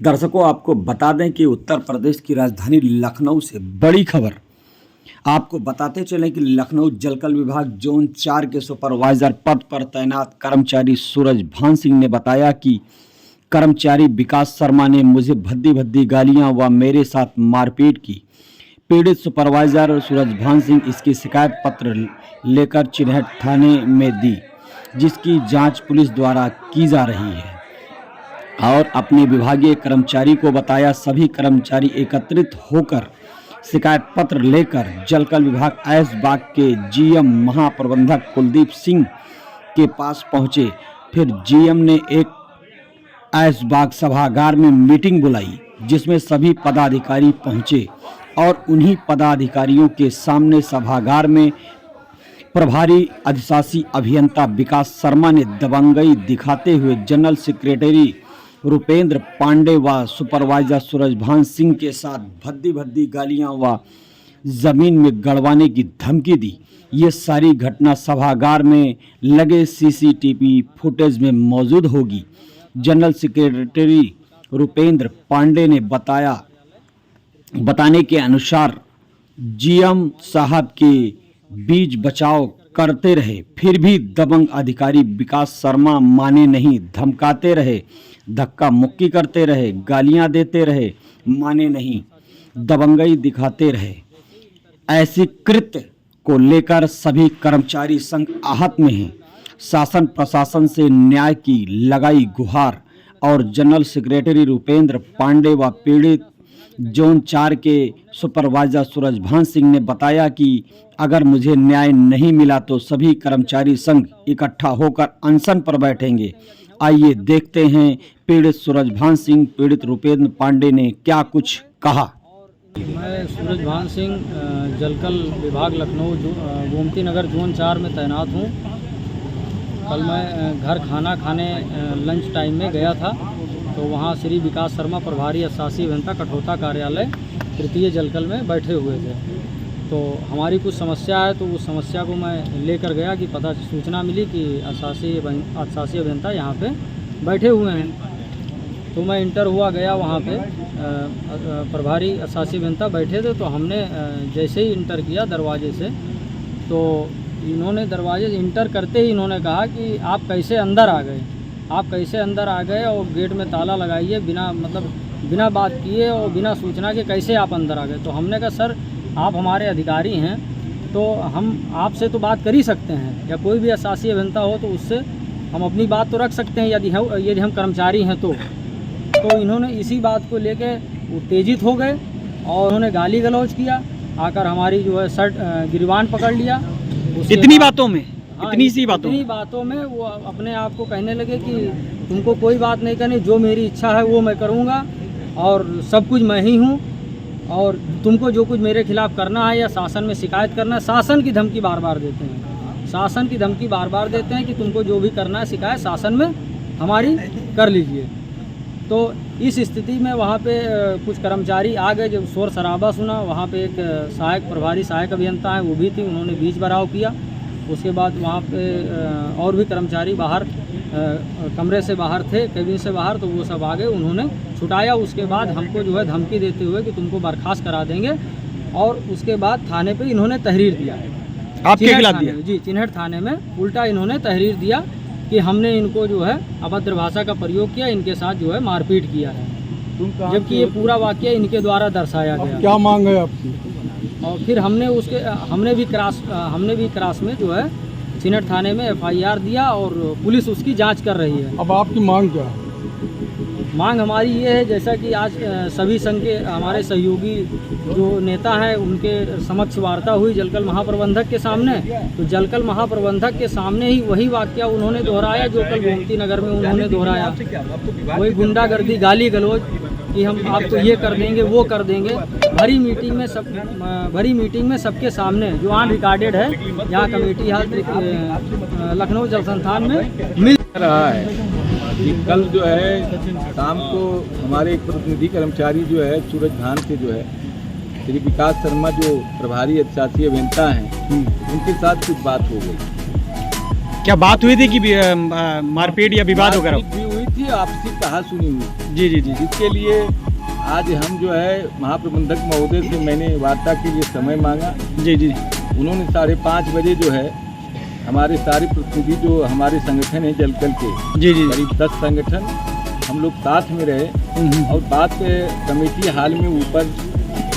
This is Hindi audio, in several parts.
दर्शकों, आपको बता दें कि उत्तर प्रदेश की राजधानी लखनऊ से बड़ी खबर आपको बताते चलें कि लखनऊ जलकल विभाग जोन 4 के सुपरवाइजर पद पर तैनात कर्मचारी सूरज भान सिंह ने बताया कि कर्मचारी विकास शर्मा ने मुझे भद्दी भद्दी गालियां व मेरे साथ मारपीट की। पीड़ित सुपरवाइजर सूरज भान सिंह इसकी शिकायत पत्र लेकर चिन्हट थाने में दी, जिसकी जांच पुलिस द्वारा की जा रही है और अपने विभागीय कर्मचारी को बताया। सभी कर्मचारी एकत्रित होकर शिकायत पत्र लेकर जलकल विभाग ऐशबाग के जीएम महाप्रबंधक कुलदीप सिंह के पास पहुंचे। फिर जीएम ने एक ऐशबाग सभागार में मीटिंग बुलाई, जिसमें सभी पदाधिकारी पहुंचे और उन्हीं पदाधिकारियों के सामने सभागार में प्रभारी अधिशासी अभियंता विकास शर्मा ने दबंगई दिखाते हुए जनरल सेक्रेटरी रुपेंद्र पांडे व सुपरवाइजर सूरज भान सिंह के साथ भद्दी भद्दी गालियां व जमीन में गड़वाने की धमकी दी। ये सारी घटना सभागार में लगे सीसीटीवी फुटेज में मौजूद होगी। जनरल सेक्रेटरी रुपेंद्र पांडे ने बताने के अनुसार जीएम साहब के बीच बचाव करते रहे, फिर भी दबंग अधिकारी विकास शर्मा माने नहीं, धमकाते रहे, धक्का मुक्की करते रहे, गालियां देते रहे, माने नहीं, दबंगई दिखाते रहे। ऐसी कृत्य को लेकर सभी कर्मचारी संघ आहत में हैं। शासन प्रशासन से न्याय की लगाई गुहार और जनरल सेक्रेटरी रुपेंद्र पांडे व पीड़ित जोन 4 के सुपरवाइजर सूरज भान सिंह ने बताया कि अगर मुझे न्याय नहीं मिला तो सभी कर्मचारी संघ इकट्ठा होकर अनशन पर बैठेंगे। आइए देखते हैं पीड़ित सूरज भान सिंह, पीड़ित रुपेंद्र पांडे ने क्या कुछ कहा। मैं सूरज भान सिंह जलकल विभाग लखनऊ गोमती नगर जोन 4 में तैनात हूँ। कल मैं घर खाना खाने लंच टाइम में गया था, तो वहाँ श्री विकास शर्मा प्रभारी अधिशासी अभियंता कठौता कार्यालय तृतीय जलकल में बैठे हुए थे। तो हमारी कुछ समस्या है, तो उस समस्या को मैं लेकर गया कि सूचना मिली कि अधिशासी अभियंता यहाँ पे बैठे हुए हैं। तो मैं इंटर हुआ गया, वहाँ पे प्रभारी अधिशासी अभियंता बैठे थे। तो हमने जैसे ही इंटर किया दरवाजे से, तो इन्होंने दरवाजे से इंटर करते ही इन्होंने कहा कि आप कैसे अंदर आ गए, आप कैसे अंदर आ गए और गेट में ताला लगाइए, बिना बात किए और बिना सूचना के कैसे आप अंदर आ गए। तो हमने कहा सर, आप हमारे अधिकारी हैं, तो हम आपसे तो बात कर ही सकते हैं, या कोई भी अधिशासी अभियंता हो तो उससे हम अपनी बात तो रख सकते हैं यदि हम कर्मचारी हैं तो इन्होंने इसी बात को लेके उत्तेजित हो गए और उन्होंने गाली गलौज किया। आकर हमारी जो है शर्ट गिरवान पकड़ लिया। इतनी बातों में इतनी बातों में वो अपने आप को कहने लगे कि तुमको कोई बात नहीं करनी, जो मेरी इच्छा है वो मैं करूँगा और सब कुछ मैं ही हूँ, और तुमको जो कुछ मेरे खिलाफ़ करना है या शासन में शिकायत करना है, शासन की धमकी बार बार देते हैं। शासन की धमकी बार बार देते हैं कि तुमको जो भी करना है शिकायत शासन में हमारी कर लीजिए। तो इस स्थिति में वहाँ पे कुछ कर्मचारी आ गए। जब शोर शराबा सुना, वहाँ पे एक प्रभारी सहायक अभियंता है, वो भी थी, उन्होंने बीच बराव किया। उसके बाद वहाँ पे और भी कर्मचारी बाहर कमरे से बाहर थे, केबिन से बाहर, तो वो सब आ गए, उन्होंने छुटाया। उसके बाद हमको जो है धमकी देते हुए कि तुमको बर्खास्त करा देंगे, और उसके बाद थाने पे इन्होंने तहरीर दिया। आपके खिलाफ दिया? जी, चिन्हट थाने में उल्टा इन्होंने तहरीर दिया कि हमने इनको जो है अभद्र भाषा का प्रयोग किया, इनके साथ जो है मारपीट किया है, जबकि ये पूरा वाकया इनके द्वारा दर्शाया गया। क्या मांग है आपकी? और फिर हमने भी क्रास में जो है चिन्हट थाने में FIR दिया और पुलिस उसकी जांच कर रही है। अब आपकी मांग क्या है? मांग हमारी ये है, जैसा कि आज सभी संघ के हमारे सहयोगी जो नेता हैं उनके समक्ष वार्ता हुई जलकल महाप्रबंधक के सामने, तो जलकल महाप्रबंधक के सामने ही वही वाकया उन्होंने दोहराया जो कल गोमती नगर में उन्होंने दोहराया। वही गुंडागर्दी, गाली गलौज कि हम आपको ये कर देंगे, वो कर देंगे। भरी मीटिंग में सबके सामने, जो ऑन रिकॉर्डेड है, यहाँ कमेटी हाल लखनऊ जल संस्थान में मिल रहा है कि कल जो है शाम को हमारे एक प्रतिनिधि कर्मचारी जो है सूरज भान से जो है श्री विकास शर्मा जो प्रभारी अधिशासी अभियंता हैं, उनके साथ कुछ बात हो गई। क्या बात हुई थी कि मारपीट या विवाद वगैरह भी हुई थी, आपसी कहा सुनी हुई, जी जी जी जिसके लिए आज हम जो है महाप्रबंधक महोदय से मैंने वार्ता के लिए समय मांगा। जी जी उन्होंने 5:30 बजे जो है हमारे सारे प्रतिनिधि जो हमारे संगठन है जलकल के जी जी करीब 10 संगठन हम लोग साथ में रहे और बात कमेटी हाल में ऊपर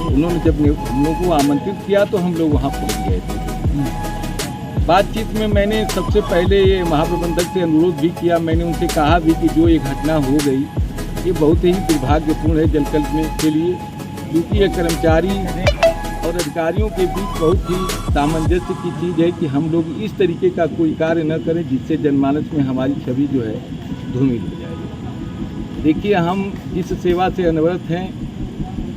उन्होंने जब हम लोग को आमंत्रित किया तो हम लोग वहाँ पहुँच गए थे। बातचीत में मैंने सबसे पहले ये महाप्रबंधक से अनुरोध भी किया, मैंने उनसे कहा भी कि जो ये घटना हो गई ये बहुत ही दुर्भाग्यपूर्ण है जलकल में के लिए, क्योंकि ये कर्मचारी और अधिकारियों के बीच बहुत ही सामंजस्य की चीज़ है कि हम लोग इस तरीके का कोई कार्य न करें जिससे जनमानस में हमारी छवि जो है धूमिल हो जाए। देखिए, हम जिस सेवा से अनवरत हैं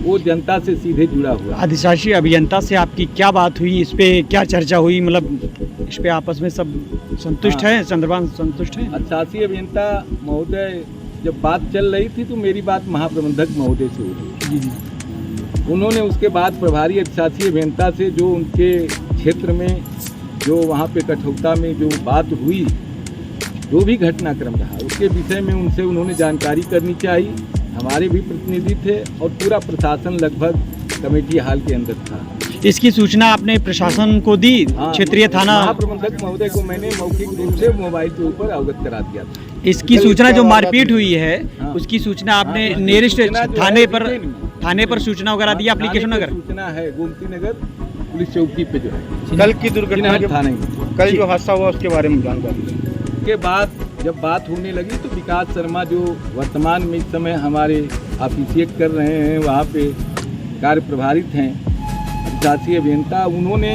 वो जनता से सीधे जुड़ा हुआ है। अधिशासी अभियंता से आपकी क्या बात हुई, इस पे क्या चर्चा हुई, मतलब इस पे आपस में सब संतुष्ट हैं, चंद्रभान संतुष्ट हैं? अधिशासी अभियंता महोदय जब बात चल रही थी तो मेरी बात महाप्रबंधक महोदय से हुई। जी उन्होंने उसके बाद प्रभारी अधिशासी अभियंता से जो उनके क्षेत्र में जो वहाँ पे कठौता में जो बात हुई, जो भी घटनाक्रम रहा उसके विषय में उनसे उन्होंने जानकारी करनी चाहिए। हमारे भी प्रतिनिधि थे और पूरा प्रशासन लगभग कमेटी हाल के अंदर था। इसकी सूचना आपने प्रशासन को दी? क्षेत्रीय थाना महाप्रबंधक महोदय को मैंने मौखिक रूप से मोबाइल के ऊपर अवगत करा दिया था। इसकी सूचना जो मारपीट हुई है हाँ। उसकी सूचना आपने हाँ, नियरेस्ट सूचना जो है थाने पर सूचना वगैरह दी एप्लीकेशन वगैरह? सूचना है गोमती नगर पुलिस चौकी पे जो है कल की दुर्घटना थाने में। कल जो हादसा हुआ उसके बारे में जानकारी। के बाद जब बात होने लगी तो विकास शर्मा जो वर्तमान में इस समय हमारे ऑफिसिएट कर रहे हैं, वहाँ पे कार्य प्रभारित हैं अधिशासी अभियंता, उन्होंने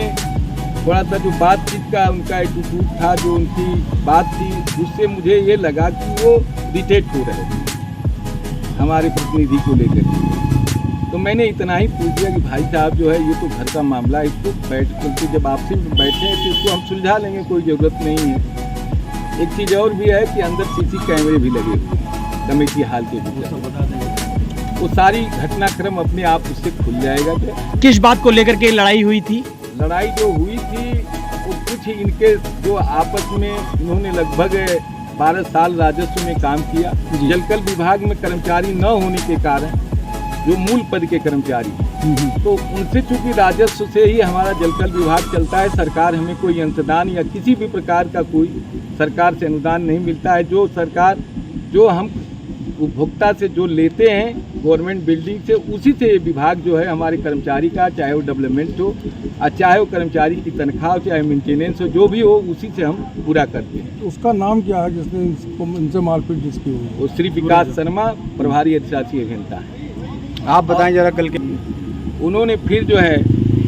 थोड़ा सा जो बातचीत का उनका एटीट्यूड था, जो उनकी बात थी, उससे मुझे ये लगा कि वो डिटेक्ट हो रहे थे हमारे प्रतिनिधि को लेकर। तो मैंने इतना ही पूछ दिया कि भाई साहब जो है ये तो घर का मामला है, इसको बैठ करके जब आपसे बैठे हैं तो इसको हम सुलझा लेंगे, कोई ज़रूरत नहीं है। एक चीज़ और भी है कि अंदर सीसी कैमरे भी लगे हुए कमेटी हाल के भीतर, वो सारी घटनाक्रम अपने आप उससे खुल जाएगा। किस बात को लेकर के लड़ाई हुई थी? लड़ाई जो हुई थी वो कुछ इनके जो आपस में इन्होंने लगभग 12 साल राजस्व में काम किया, जलकल विभाग में कर्मचारी न होने के कारण जो मूल पद के कर्मचारी, तो उनसे चूंकि राजस्व से ही हमारा जलकल विभाग चलता है, सरकार हमें कोई अंशदान या किसी भी प्रकार का कोई सरकार से अनुदान नहीं मिलता है। जो सरकार जो हम उपभोक्ता से जो लेते हैं गवर्नमेंट बिल्डिंग से, उसी से ये विभाग जो है हमारे कर्मचारी का, चाहे वो डेवलपमेंट हो और चाहे वो कर्मचारी की तनख्वाह हो, चाहे मेंटेनेंस हो, जो भी हो उसी से हम पूरा करते हैं। उसका नाम क्या है जिसने इनसे मारपीट जिसकी हुई? वो श्री विकास शर्मा प्रभारी अधिशासी अभियंता है। आप बताएं जरा कल के। उन्होंने फिर जो है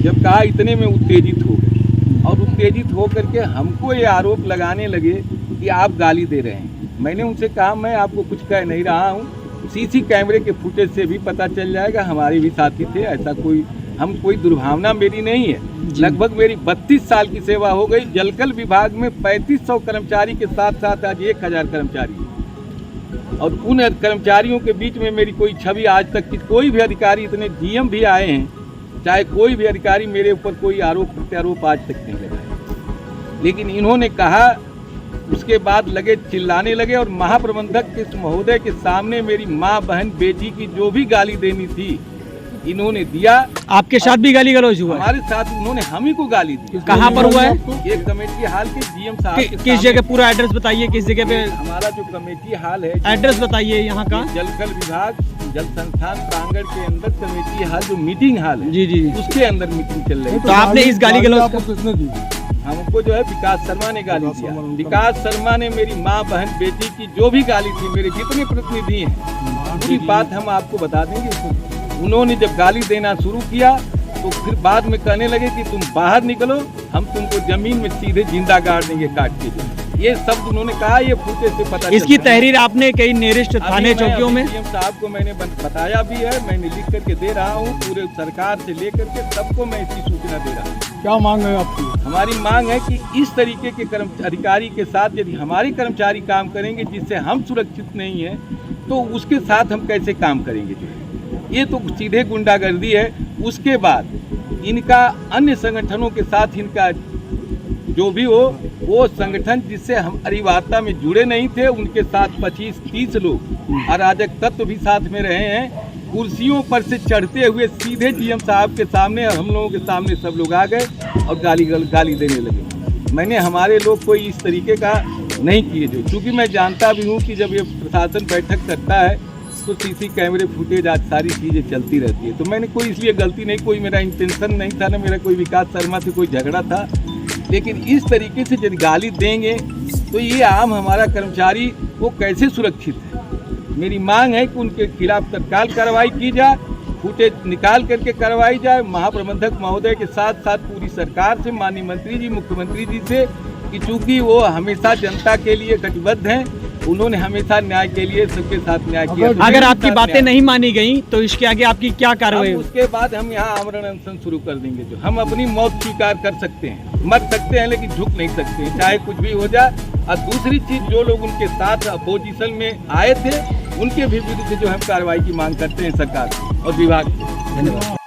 जब कहा, इतने में उत्तेजित हो गए और उत्तेजित हो करके हमको ये आरोप लगाने लगे कि आप गाली दे रहे हैं। मैंने उनसे कहा मैं आपको कुछ कह नहीं रहा हूँ, सीसी कैमरे के फुटेज से भी पता चल जाएगा, हमारे भी साथी थे, ऐसा कोई दुर्भावना मेरी नहीं है। लगभग मेरी 32 साल की सेवा हो गई। जलकल विभाग में 3500 कर्मचारी के साथ साथ आज 1000 कर्मचारी, और उन कर्मचारियों के बीच में मेरी कोई छवि आज तक की कोई भी अधिकारी, इतने डीएम भी आए हैं, चाहे कोई भी अधिकारी मेरे ऊपर कोई आरोप प्रत्यारोप आज तक नहीं लगाया। लेकिन इन्होंने कहा, उसके बाद लगे चिल्लाने लगे और महाप्रबंधक के महोदय के सामने मेरी माँ, बहन, बेटी की जो भी गाली देनी थी इन्होंने दिया। आपके साथ भी गाली गलौज हुआ? हमारे साथ उन्होंने हम ही को गाली दी। कहाँ पर हुआ है? ये कमेटी हाल के डीएम साहब किस जगह? पूरा एड्रेस बताइए, किस जगह पे? हमारा जो कमेटी हाल है, एड्रेस बताइए यहाँ का। जलकल विभाग जल संस्थान प्रांगण के अंदर कमेटी हाल जो मीटिंग हाल है, जी जी, उसके अंदर मीटिंग चल रही है। तो आपने इस गाली गलौज आपको किसने दी? हमको जो है विकास शर्मा ने गाली दिया। विकास शर्मा ने मेरी माँ, बहन, बेटी की जो भी गाली थी, मेरे जितने प्रतिनिधि हैं पूरी बात हम आपको बता देंगे। उन्होंने जब गाली देना शुरू किया तो फिर बाद में कहने लगे कि तुम बाहर निकलो, हम तुमको जमीन में सीधे जिंदा गाड़ देंगे काट के। ये शब्द उन्होंने कहा, ये फुटेज से पता। इसकी तहरीर आपने कई नियरेस्ट थाने चौकियों में? डीएम साहब को मैंने बताया भी है, मैंने लिख करके दे रहा हूँ, पूरे सरकार से लेकर के सबको मैं इसकी सूचना दे रहा हूँ। क्या मांग है आपकी? हमारी मांग है कि इस तरीके के अधिकारी के साथ यदि हमारे कर्मचारी काम करेंगे जिससे हम सुरक्षित नहीं है, तो उसके साथ हम कैसे काम करेंगे? जो ये तो सीधे गुंडागर्दी है। उसके बाद इनका अन्य संगठनों के साथ इनका जो भी हो, वो संगठन जिससे हमारी वार्ता में जुड़े नहीं थे, उनके साथ 25-30 लोग अराजक तत्व भी साथ में रहे हैं। कुर्सियों पर से चढ़ते हुए सीधे डीएम साहब के सामने और हम लोगों के सामने सब लोग आ गए और गाली देने लगे। मैंने हमारे लोग कोई इस तरीके का नहीं किए, जो क्योंकि मैं जानता भी हूँ कि जब ये प्रशासन बैठक करता है तो सीसी कैमरे फुटेज आज सारी चीज़ें चलती रहती है। तो मैंने कोई इसलिए गलती नहीं, कोई मेरा इंटेंशन नहीं था, ना मेरा कोई विकास शर्मा से कोई झगड़ा था। लेकिन इस तरीके से यदि गाली देंगे तो ये आम हमारा कर्मचारी वो कैसे सुरक्षित है। मेरी मांग है कि उनके खिलाफ तत्काल कार्रवाई की जाए, फुटेज निकाल करके करवाई जाए, महाप्रबंधक महोदय के साथ साथ पूरी सरकार से, माननीय मंत्री जी, मुख्यमंत्री जी से, कि चूँकि वो हमेशा जनता के लिए कटिबद्ध हैं, उन्होंने हमेशा न्याय के लिए सबके साथ न्याय किया। अगर आपकी बातें नहीं मानी गई तो इसके आगे आपकी क्या कार्रवाई? उसके बाद हम यहाँ आमरण अनशन शुरू कर देंगे। जो हम अपनी मौत स्वीकार कर सकते हैं, मर सकते हैं, लेकिन झुक नहीं सकते हैं, चाहे कुछ भी हो जाए। और दूसरी चीज, जो लोग उनके साथ अपोजिशन में आए थे, उनके भी विरुद्ध जो हम कार्रवाई की मांग करते हैं सरकार और विभाग। धन्यवाद।